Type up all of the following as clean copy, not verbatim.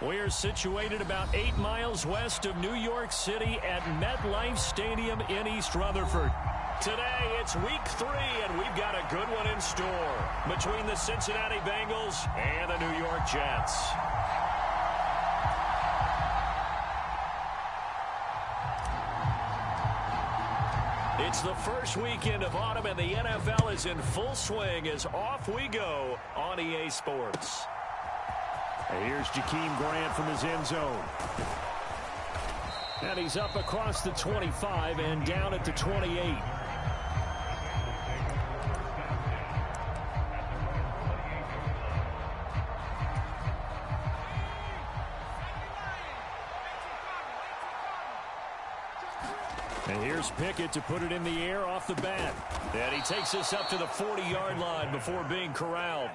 We're situated about 8 miles west of New York City at MetLife Stadium in East Rutherford. Today, it's week 3, and we've got a good one in store between the Cincinnati Bengals and the New York Jets. It's the first weekend of autumn, and the NFL is in full swing as off we go on EA Sports. And here's Jakeem Grant from his end zone. And he's up across the 25 and down at the 28. And here's Pickett to put it in the air off the bat. And he takes us up to the 40-yard line before being corralled.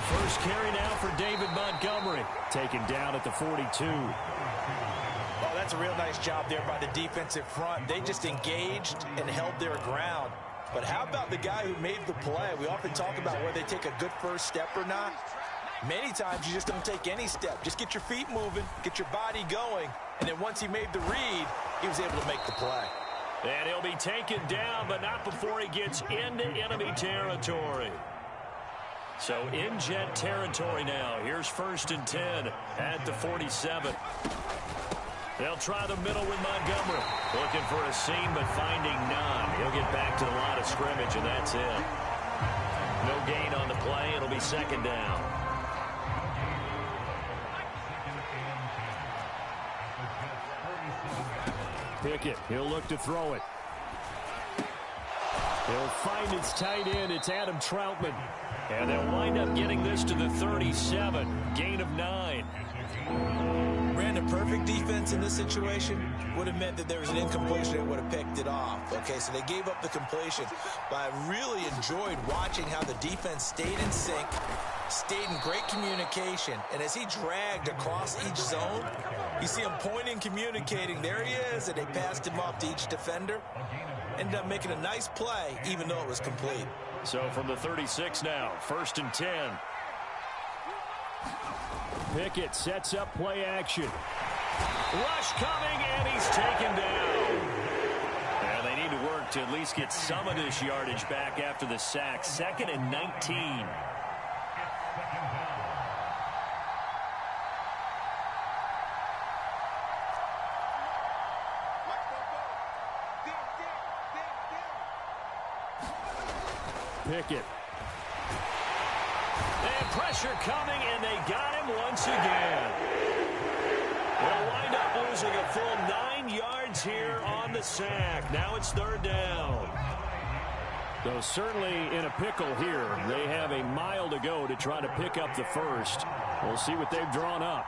First carry now for David Montgomery. Taken down at the 42. Oh, that's a real nice job there by the defensive front. They just engaged and held their ground. But how about the guy who made the play? We often talk about whether they take a good first step or not. Many times you just don't take any step. Just get your feet moving, get your body going, and then once he made the read, he was able to make the play. And he'll be taken down, but not before he gets into enemy territory. So in Jet territory now. Here's 1st and 10 at the 47. They'll try the middle with Montgomery. Looking for a seam, but finding none. He'll get back to the line of scrimmage, and that's it. No gain on the play. It'll be 2nd down. Pickett, he'll look to throw it. He'll find its tight end. It's Adam Troutman. And they'll wind up getting this to the 37. Gain of 9. Brandon, perfect defense in this situation would have meant that there was an incompletion. They would have picked it off. Okay, so they gave up the completion. But I really enjoyed watching how the defense stayed in sync, stayed in great communication. And as he dragged across each zone, you see him pointing, communicating. There he is, and they passed him off to each defender. Ended up making a nice play, even though it was complete. So from the 36 now, 1st and 10. Pickett sets up play action. Rush coming, and he's taken down. And they need to work to at least get some of this yardage back after the sack. 2nd and 19. Pickett. And pressure coming, and they got him once again. They'll wind up losing a full 9 yards here on the sack. Now it's 3rd down. So certainly in a pickle here. They have a mile to go to try to pick up the first. We'll see what they've drawn up.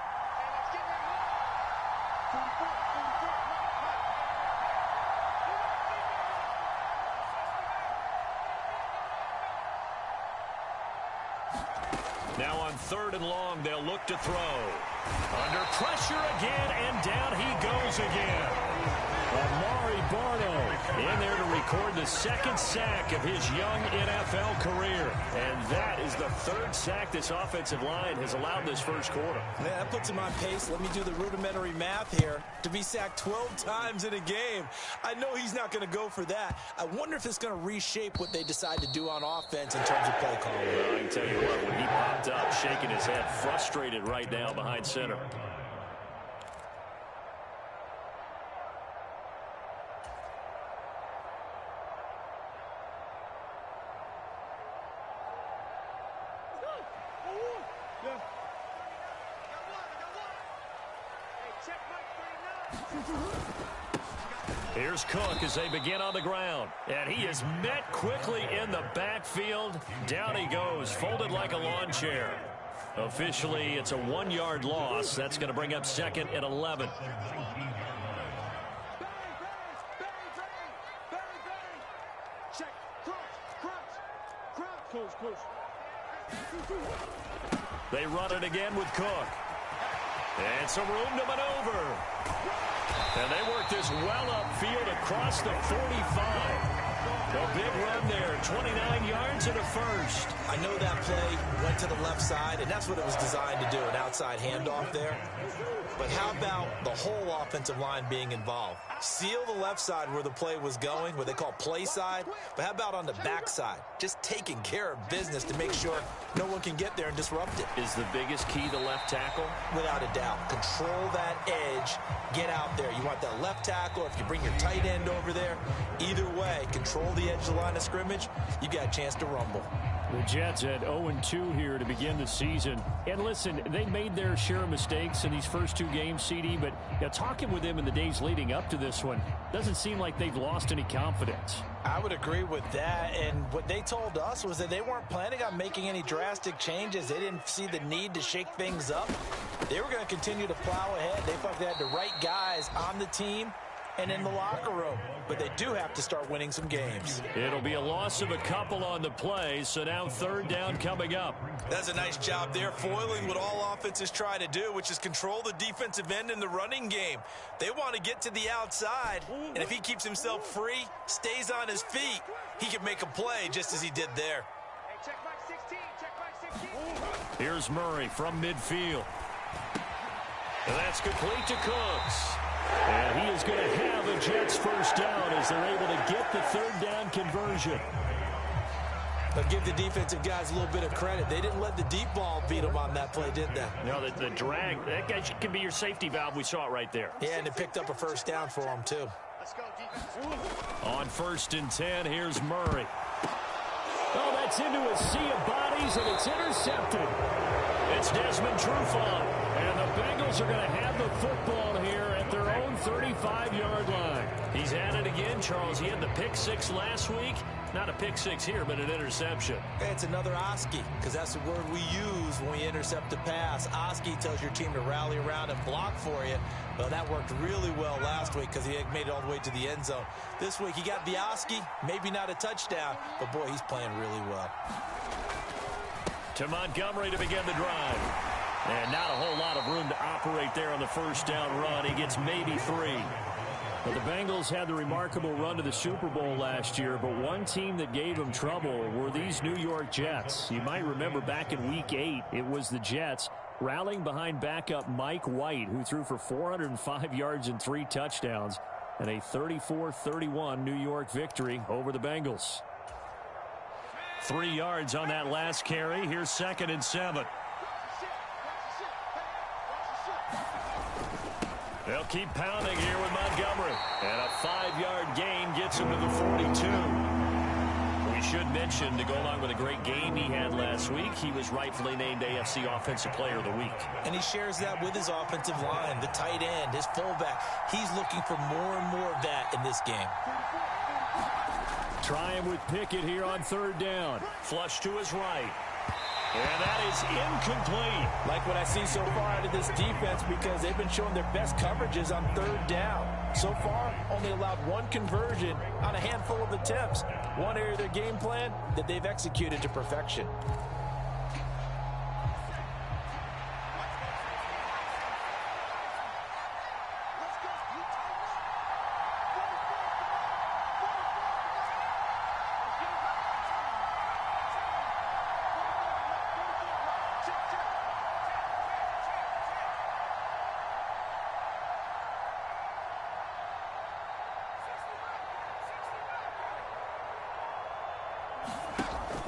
Now on 3rd and long, they'll look to throw. Under pressure again, and down he goes again. Amari Barno in there to record the 2nd sack of his young NFL career. And that is the 3rd sack this offensive line has allowed this first quarter. Man, that puts him on pace. Let me do the rudimentary math here. To be sacked 12 times in a game, I know he's not going to go for that. I wonder if it's going to reshape what they decide to do on offense in terms of play calling. Well, I can tell you what, when he popped up, shaking his head, frustrated right now behind center. Here's Cook as they begin on the ground. And he is met quickly in the backfield. Down he goes, folded like a lawn chair. Officially, it's a 1-yard loss. That's going to bring up 2nd and 11. They run it again with Cook. And some room to maneuver. And they work this well upfield across the 45. A big run there, 29 yards and a first. I know that play went to the left side, and that's what it was designed to do, an outside handoff there. But how about the whole offensive line being involved? Seal the left side where the play was going, what they call play side. But how about on the back side? Just taking care of business to make sure no one can get there and disrupt it. Is the biggest key the left tackle? Without a doubt. Control that edge. Get out there. You want that left tackle. If you bring your tight end over there, either way, control the edge of the line of scrimmage, you got a chance to rumble. The Jets at 0-2 here to begin the season. And listen, they made their share of mistakes in these first two games, CD, but talking with them in the days leading up to this one, doesn't seem like they've lost any confidence. I would agree with that, and what they told us was that they weren't planning on making any drastic changes. They didn't see the need to shake things up. They were going to continue to plow ahead. They felt they had the right guys on the team and in the locker room. But they do have to start winning some games. It'll be a loss of a couple on the play, so now third down coming up. That's a nice job there, foiling what all offenses try to do, which is control the defensive end in the running game. They want to get to the outside, and if he keeps himself free, stays on his feet, he can make a play just as he did there. Hey, check back 16, check back 16. Here's Murray from midfield. And that's complete to Cooks. And he is going to have a Jets first down as they're able to get the third down conversion. But give the defensive guys a little bit of credit. They didn't let the deep ball beat them on that play, did they? No, the drag, that guy can be your safety valve. We saw it right there. Yeah, and it picked up a first down for them, too. Let's go, defense. On 1st and 10, here's Murray. Oh, that's into a sea of bodies, and it's intercepted. It's Desmond Trufant, and the Bengals are going to have the football here at their own 35-yard line. He's at it again, Charles. He had the pick six last week. Not a pick six here, but an interception. Hey, it's another Oski, because that's the word we use when we intercept a pass. Oski tells your team to rally around and block for you. Well, that worked really well last week because he made it all the way to the end zone. This week, he got the Oski, maybe not a touchdown, but boy, he's playing really well. To Montgomery to begin the drive. And not a whole lot of room to operate there on the first down run. He gets maybe 3. But the Bengals had the remarkable run to the Super Bowl last year, but one team that gave them trouble were these New York Jets. You might remember back in Week 8, it was the Jets rallying behind backup Mike White, who threw for 405 yards and 3 touchdowns, and a 34-31 New York victory over the Bengals. 3 yards on that last carry. Here's 2nd and 7. They'll keep pounding here with Montgomery. And a 5-yard gain gets him to the 42. We should mention, to go along with a great game he had last week, he was rightfully named AFC Offensive Player of the Week. And he shares that with his offensive line, the tight end, his fullback. He's looking for more and more of that in this game. Trying with Pickett here on 3rd down. Flush to his right. And that is incomplete. Like what I see so far out of this defense, because they've been showing their best coverages on 3rd down. So far, only allowed 1 conversion on a handful of attempts. One area of their game plan that they've executed to perfection.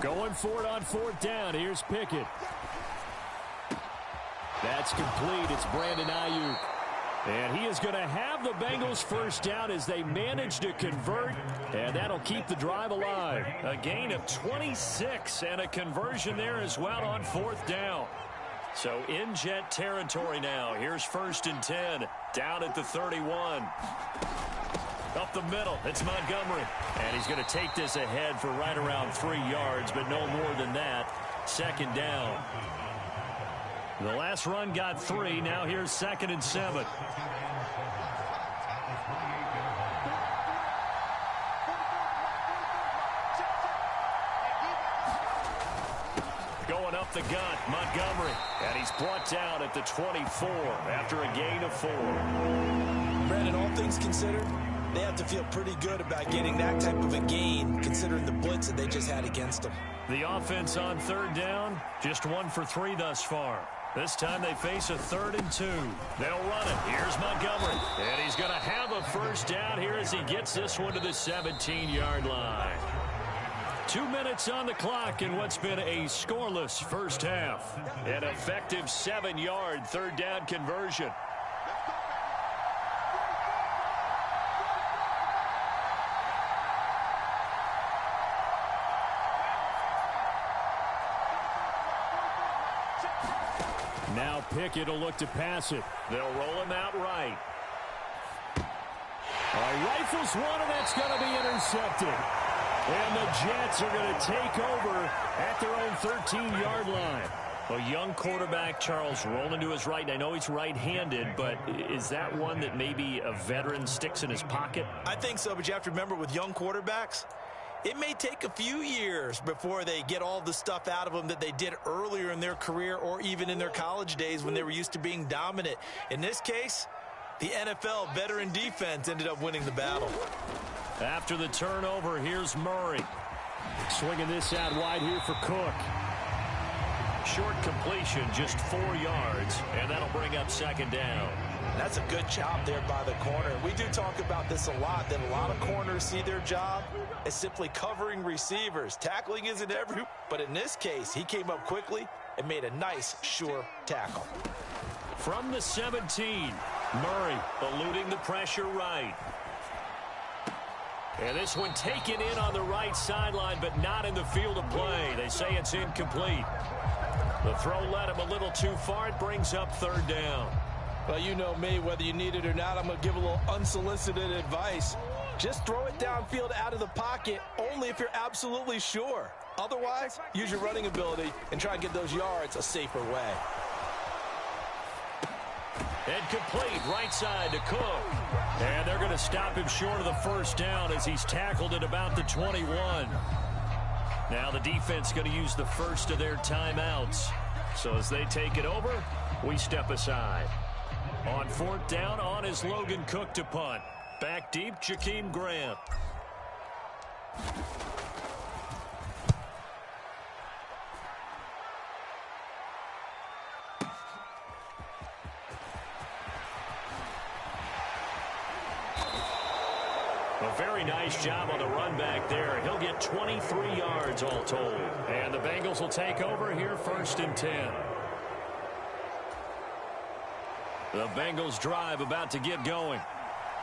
Going for it on 4th down. Here's Pickett. That's complete. It's Brandon Ayuk. And he is going to have the Bengals first down as they manage to convert, and that'll keep the drive alive. A gain of 26 and a conversion there as well on 4th down. So in Jet territory now. Here's 1st and 10. Down at the 31. Up the middle, it's Montgomery. And he's going to take this ahead for right around 3 yards, but no more than that. 2nd down. The last run got 3. Now here's 2nd and 7. Going up the gut, Montgomery. And he's brought down at the 24 after a gain of 4. Brandon, all things considered, they have to feel pretty good about getting that type of a gain, considering the blitz that they just had against them. The offense on third down, just 1 for 3 thus far. This time they face a 3rd and 2. They'll run it. Here's Montgomery. And he's going to have a first down here as he gets this one to the 17-yard line. 2 minutes on the clock in what's been a scoreless first half. An effective 7-yard third down conversion. Now Pickett will look to pass it. They'll roll him out right. Rifles one, and that's going to be intercepted. And the Jets are going to take over at their own 13-yard line. A young quarterback, Charles, rolling to his right. And I know he's right-handed, but is that one that maybe a veteran sticks in his pocket? I think so, but you have to remember with young quarterbacks, it may take a few years before they get all the stuff out of them that they did earlier in their career or even in their college days when they were used to being dominant. In this case, the NFL veteran defense ended up winning the battle. After the turnover, here's Murray. Swinging this out wide here for Cook. Short completion, just 4 yards, and that'll bring up 2nd down. That's a good job there by the corner. We do talk about this a lot, that a lot of corners see their job as simply covering receivers. Tackling isn't every, but in this case, he came up quickly and made a nice, sure tackle. From the 17, Murray eluding the pressure right. And this one taken in on the right sideline, but not in the field of play. They say it's incomplete. The throw led him a little too far. It brings up 3rd down. Well, you know me, whether you need it or not, I'm going to give a little unsolicited advice. Just throw it downfield out of the pocket, only if you're absolutely sure. Otherwise, use your running ability and try and get those yards a safer way. And complete, right side to Cook. And they're going to stop him short of the 1st down as he's tackled at about the 21. Now the defense going to use the first of their timeouts. So as they take it over, we step aside. On 4th down, on is Logan Cook to punt. Back deep, Jakeem Grant. A very nice job on the run back there. He'll get 23 yards all told. And the Bengals will take over here 1st and 10. The Bengals drive about to get going.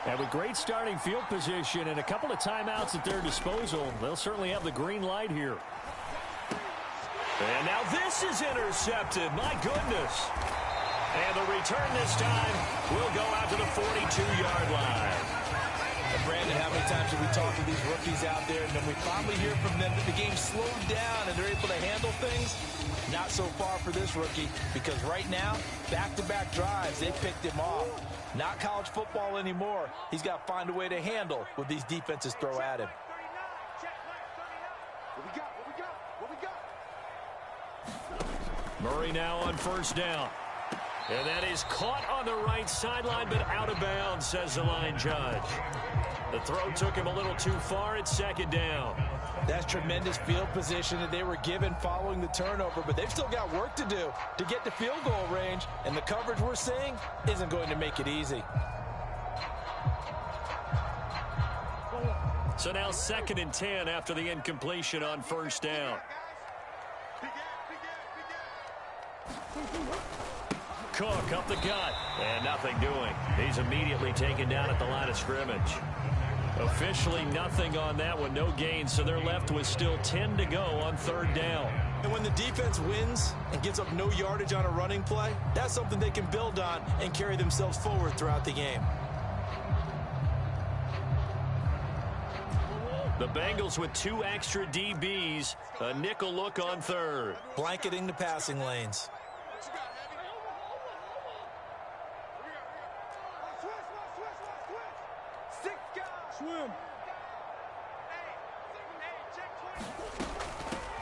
And with great starting field position and a couple of timeouts at their disposal, they'll certainly have the green light here. And now this is intercepted. My goodness. And the return this time will go out to the 42-yard line. And Brandon, how many times have we talked to these rookies out there, and then we finally hear from them that the game slowed down and they're able to handle things? Not so far for this rookie, because right now, back-to-back drives, they picked him off. Not college football anymore. He's got to find a way to handle what these defenses throw at him. Murray now on 1st down. And that is caught on the right sideline, but out of bounds, says the line judge. The throw took him a little too far at 2nd down. That's tremendous field position that they were given following the turnover, but they've still got work to do to get to field goal range, and the coverage we're seeing isn't going to make it easy. So now 2nd and 10 after the incompletion on 1st down. Cook up the gut, and nothing doing. He's immediately taken down at the line of scrimmage. Officially nothing on that one, no gain, so they're left with still 10 to go on 3rd down. And when the defense wins and gives up no yardage on a running play, that's something they can build on and carry themselves forward throughout the game. The Bengals with 2 extra DBs, a nickel look on 3rd. Blanketing the passing lanes.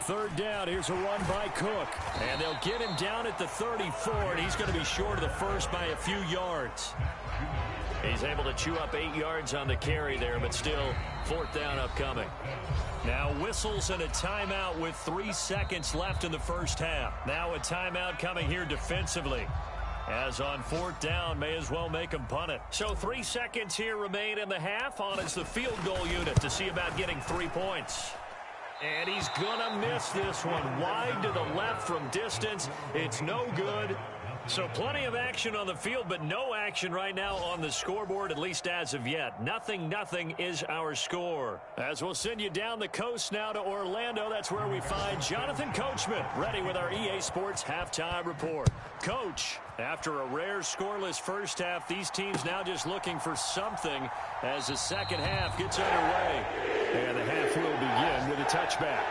Third down, here's a run by Cook. And they'll get him down at the 34, and he's going to be short of the first by a few yards. He's able to chew up 8 yards on the carry there, but still, fourth down upcoming. Now whistles and a timeout with 3 seconds left in the first half. Now a timeout coming here defensively. As on fourth down, may as well make him punt it. So 3 seconds here remain in the half. On is the field goal unit to see about getting 3 points. And he's going to miss this one. Wide to the left from distance. It's no good. So plenty of action on the field, but no action right now on the scoreboard, at least as of yet. 0-0 is our score. As we'll send you down the coast now to Orlando, that's where we find Jonathan Coachman, ready with our EA Sports Halftime Report. Coach, after a rare scoreless first half, these teams now just looking for something as the second half gets underway. And the half will begin with a touchback.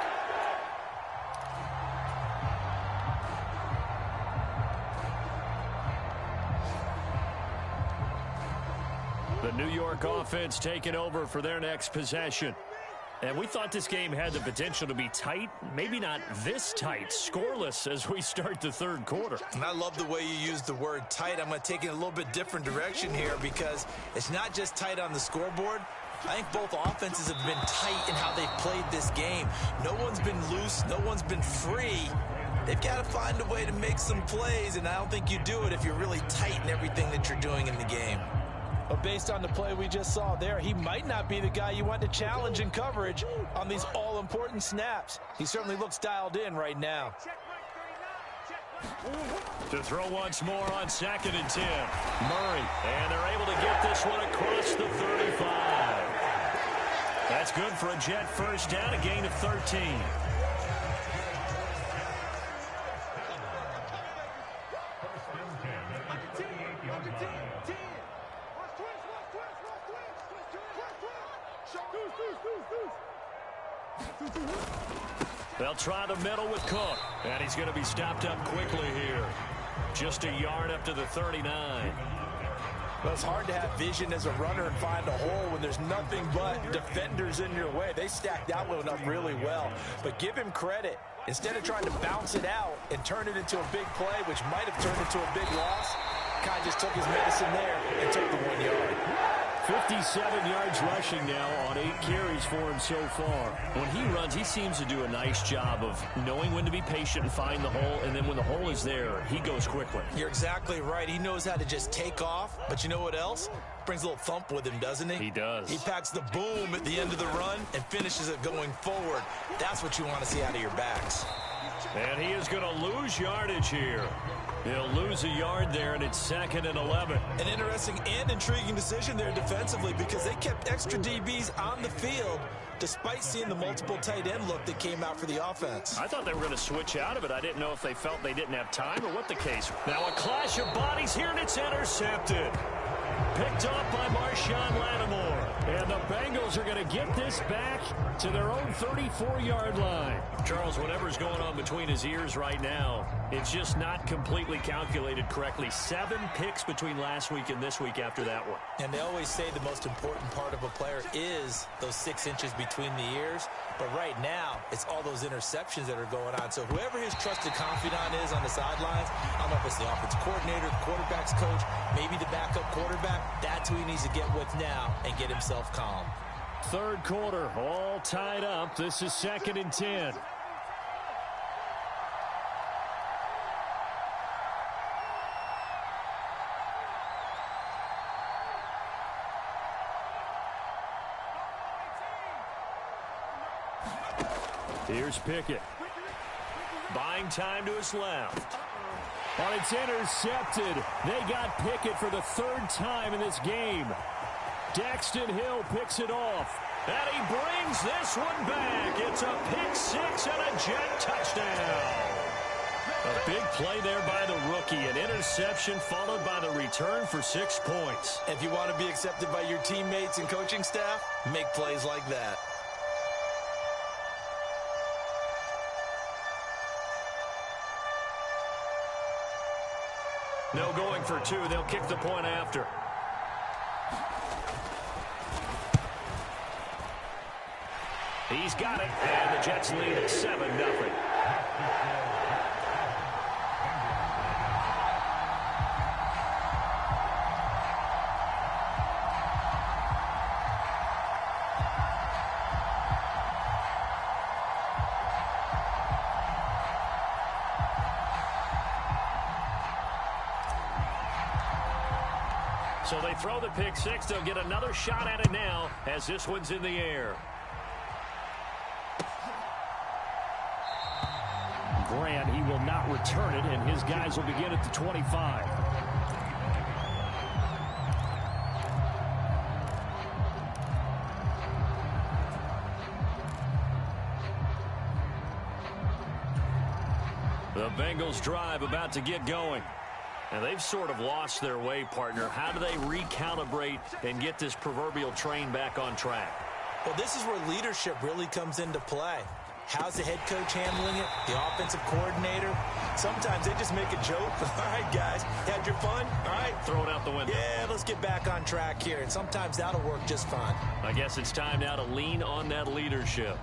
The New York offense taking over for their next possession. And we thought this game had the potential to be tight, maybe not this tight, scoreless as we start the third quarter. And I love the way you use the word tight. I'm going to take it in a little bit different direction here because it's not just tight on the scoreboard. I think both offenses have been tight in how they've played this game. No one's been loose. No one's been free. They've got to find a way to make some plays, and I don't think you do it if you're really tight in everything that you're doing in the game. But based on the play we just saw there, he might not be the guy you want to challenge in coverage on these all-important snaps. He certainly looks dialed in right now. To throw once more on 2nd and 10. Murray, and they're able to get this one across the 35. That's good for a Jet first down, a gain of 13. They'll try the middle with Cook, and he's going to be stopped up quickly here. Just a yard up to the 39. Well, it's hard to have vision as a runner and find a hole when there's nothing but defenders in your way. They stacked that one up really well. But give him credit. Instead of trying to bounce it out and turn it into a big play, which might have turned into a big loss, Kai just took his medicine there and took the 1 yard. 57 yards rushing now on 8 carries for him so far. When he runs, he seems to do a nice job of knowing when to be patient and find the hole, and then when the hole is there, he goes quickly. You're exactly right. He knows how to just take off, but you know what else? Brings a little thump with him, doesn't he? He does. He packs the boom at the end of the run and finishes it going forward. That's what you want to see out of your backs. And he is going to lose yardage here. He'll lose a yard there, and it's 2nd and 11. An interesting and intriguing decision there defensively because they kept extra DBs on the field despite seeing the multiple tight end look that came out for the offense. I thought they were going to switch out of it. I didn't know if they felt they didn't have time or what the case. Now a clash of bodies here, and it's intercepted. Picked off by Marshawn Lattimore. And the Bengals are going to get this back to their own 34-yard line. Charles, whatever's going on between his ears right now, it's just not completely calculated correctly. 7 picks between last week and this week after that one. And they always say the most important part of a player is those 6 inches between the ears. But right now, it's all those interceptions that are going on. So whoever his trusted confidant is on the sidelines, I don't know if it's the offensive coordinator, the quarterback's coach, maybe the backup quarterback, that's who he needs to get with now and get himself calm. Third quarter, all tied up. This is 2nd and 10. Here's Pickett. Buying time to his left. And it's intercepted. They got Pickett for the 3rd time in this game. Daxton Hill picks it off. And he brings this one back. It's a pick 6 and a Jet touchdown. A big play there by the rookie. An interception followed by the return for 6 points. If you want to be accepted by your teammates and coaching staff, make plays like that. No going for 2. They'll kick the point after. He's got it, and the Jets lead at 7-0. So they throw the pick six. They'll get another shot at it now as this one's in the air. Grant, he will not return it, and his guys will begin at the 25. The Bengals drive about to get going. And they've sort of lost their way, partner. How do they recalibrate and get this proverbial train back on track? Well, this is where leadership really comes into play. How's the head coach handling it? The offensive coordinator? Sometimes they just make a joke. All right, guys, had your fun? All right. Throw it out the window. Yeah, let's get back on track here. And sometimes that'll work just fine. I guess it's time now to lean on that leadership.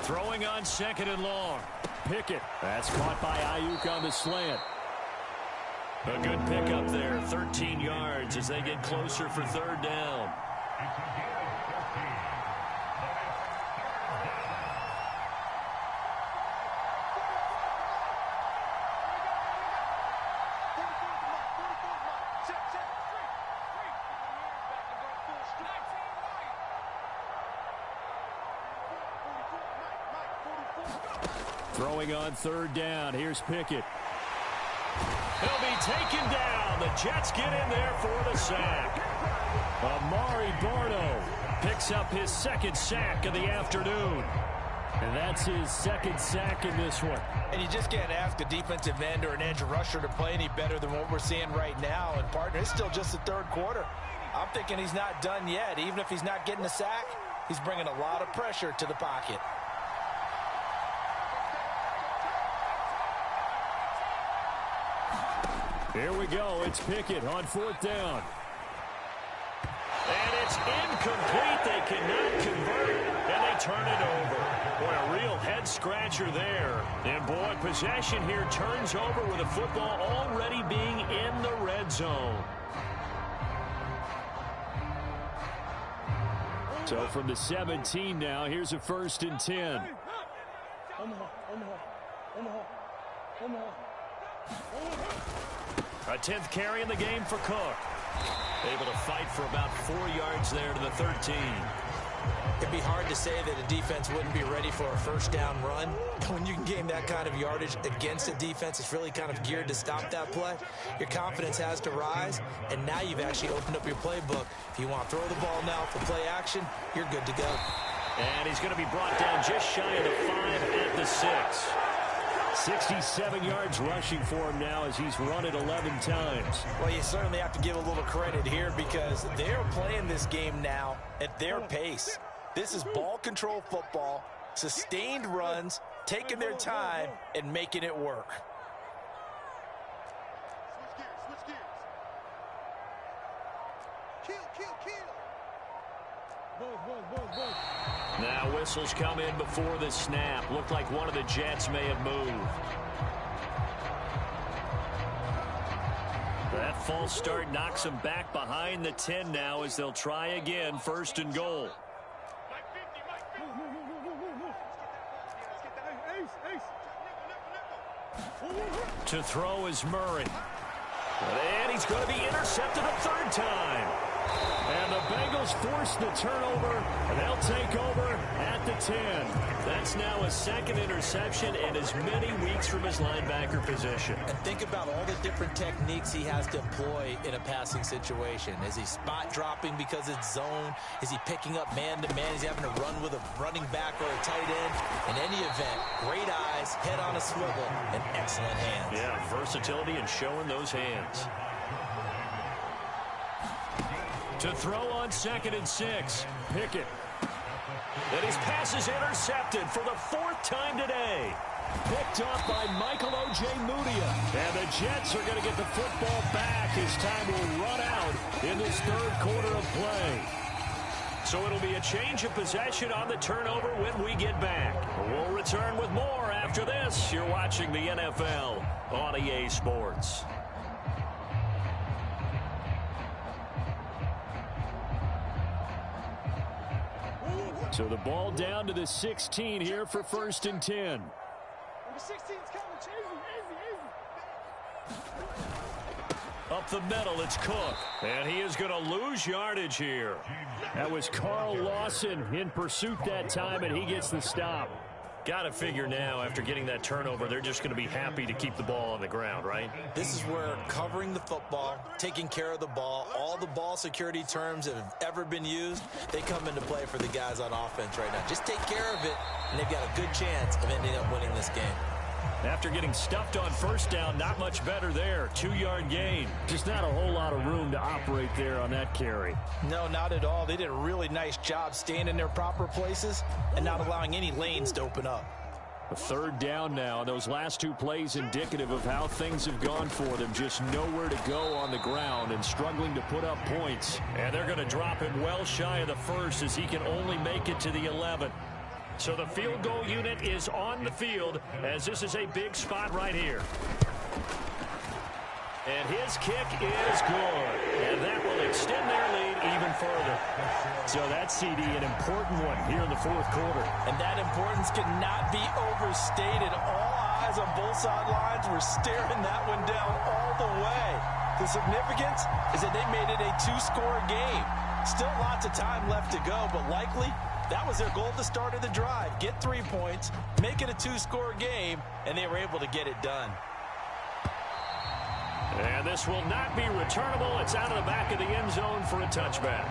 Throwing on 2nd and long. Pickett. That's caught by Ayuk on the slant. A good pickup there. 13 yards as they get closer for 3rd down. Throwing on 3rd down. Here's Pickett. He'll be taken down. The Jets get in there for the sack. Amari Barno Picks up his 2nd sack of the afternoon. And that's his 2nd sack in this one. And you just can't ask a defensive end or an edge rusher to play any better than what we're seeing right now. And, partner, it's still just the 3rd quarter. I'm thinking he's not done yet. Even if he's not getting a sack, he's bringing a lot of pressure to the pocket. Here we go. It's Pickett on 4th down. And it's incomplete. They cannot convert, and they turn it over. Boy, a real head-scratcher there. And, boy, possession here turns over with the football already being in the red zone. So from the 17 now, here's a 1st and 10. A 10th carry in the game for Cook. Able to fight for about 4 yards there to the 13. It'd be hard to say that a defense wouldn't be ready for a 1st down run. When you can gain that kind of yardage against a defense that's really kind of geared to stop that play, your confidence has to rise, and now you've actually opened up your playbook. If you want to throw the ball now for play action, you're good to go. And he's going to be brought down just shy of the 5 at the 6. 67 yards rushing for him now as he's run it 11 times. Well, you certainly have to give a little credit here because they're playing this game now at their pace. This is ball control football, sustained runs, taking their time, and making it work. Switch gears. Kill. Now whistles come in before the snap. Looked like one of the Jets may have moved. That false start knocks them back behind the 10 now as they'll try again, 1st and goal. To throw is Murray. And he's going to be intercepted a 3rd time. And the Bengals force the turnover, and they'll take over at the 10. That's now a 2nd interception and as many weeks from his linebacker position. And think about all the different techniques he has to employ in a passing situation. Is he spot dropping because it's zone? Is he picking up man-to-man? Is he having to run with a running back or a tight end? In any event, great eyes, head on a swivel, and excellent hands. Yeah, versatility and showing those hands. To throw on 2nd and 6. Pickett. And his pass is intercepted for the 4th time today. Picked up by Michael O.J. Mudia. And the Jets are going to get the football back as time will run out in this 3rd quarter of play. So it'll be a change of possession on the turnover when we get back. We'll return with more after this. You're watching the NFL on EA Sports. So the ball down to the 16 here for 1st and 10. Number 16's coming. Easy. Up the middle, it's Cook. And he is going to lose yardage here. That was Carl Lawson in pursuit that time, and he gets the stop. Got to figure now, after getting that turnover, they're just going to be happy to keep the ball on the ground, right? This is where covering the football, taking care of the ball, all the ball security terms that have ever been used, they come into play for the guys on offense right now. Just take care of it, and they've got a good chance of ending up winning this game. After getting stuffed on 1st down, not much better there. 2-yard gain. Just not a whole lot of room to operate there on that carry. No, not at all. They did a really nice job staying in their proper places and not allowing any lanes to open up. A 3rd down now, and those last 2 plays indicative of how things have gone for them. Just nowhere to go on the ground and struggling to put up points. And they're going to drop him well shy of the 1st as he can only make it to the 11. So the field goal unit is on the field as this is a big spot right here. And his kick is good. And that will extend their lead even further. So that CD, an important one here in the 4th quarter. And that importance cannot be overstated. All eyes on both sidelines were staring that one down all the way. The significance is that they made it a 2-score game. Still lots of time left to go, but likely that was their goal at the start of the drive. Get 3 points, make it a 2-score game, and they were able to get it done. And this will not be returnable. It's out of the back of the end zone for a touchback.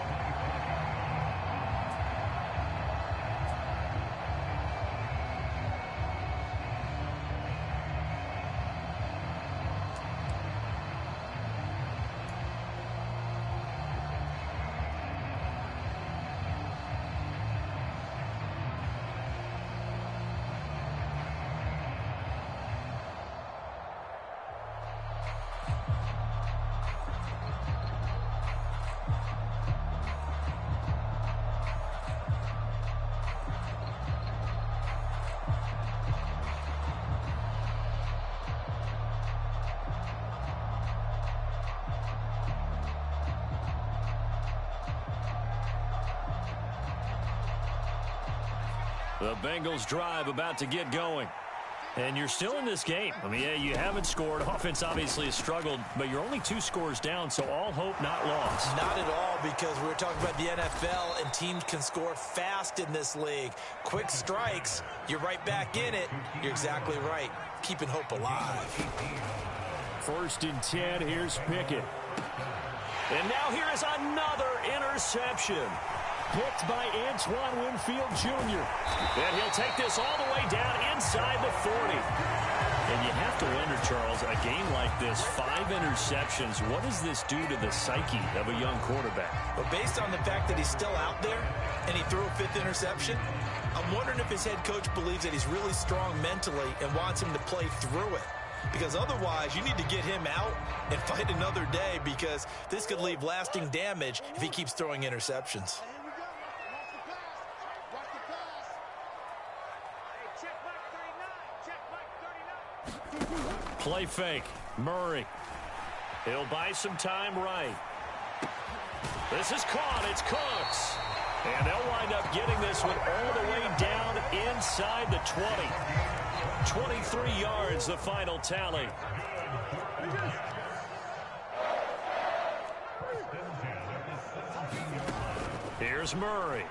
The Bengals drive about to get going. And you're still in this game. I mean, yeah, you haven't scored. Offense obviously has struggled, but you're only 2 scores down, so all hope not lost. Not at all, because we were talking about the NFL, and teams can score fast in this league. Quick strikes, you're right back in it. You're exactly right. Keeping hope alive. 1st and 10, here's Pickett. And now here is another interception. Picked by Antoine Winfield Jr. And he'll take this all the way down inside the 40. And you have to wonder, Charles, a game like this, 5 interceptions, what does this do to the psyche of a young quarterback? But based on the fact that he's still out there and he threw a 5th interception, I'm wondering if his head coach believes that he's really strong mentally and wants him to play through it. Because otherwise, you need to get him out and fight another day, because this could leave lasting damage if he keeps throwing interceptions. Play fake. Murray. He'll buy some time right. This is caught. It's Cooks. And they'll wind up getting this one all the way down inside the 20. 23 yards, the final tally. Here's Murray.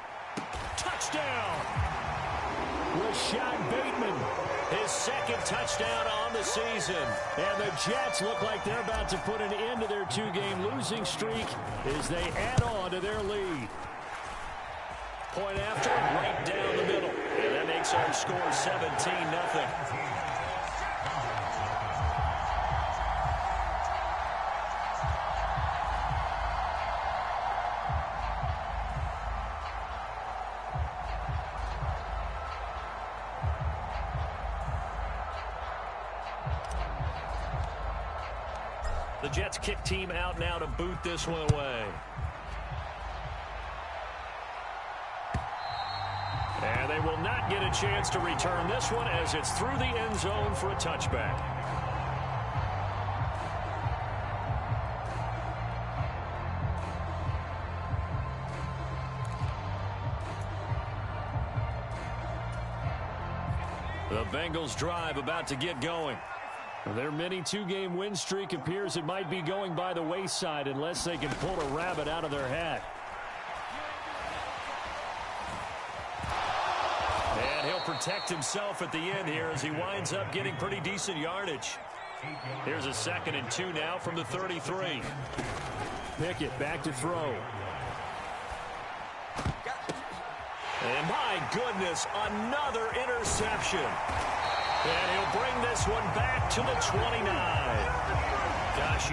Touchdown. Rashad Bateman. His 2nd touchdown on the season. And the Jets look like they're about to put an end to their 2-game losing streak as they add on to their lead. Point after, right down the middle. And that makes our score 17-0. The Jets kick team out now to boot this one away. And they will not get a chance to return this one as it's through the end zone for a touchback. The Bengals drive about to get going. Their mini two-game win streak appears it might be going by the wayside unless they can pull a rabbit out of their hat. And he'll protect himself at the end here as he winds up getting pretty decent yardage. Here's a 2nd and 2 now from the 33. Pickett back to throw. And my goodness, another interception. And he'll bring this one back to the 29. Gosh.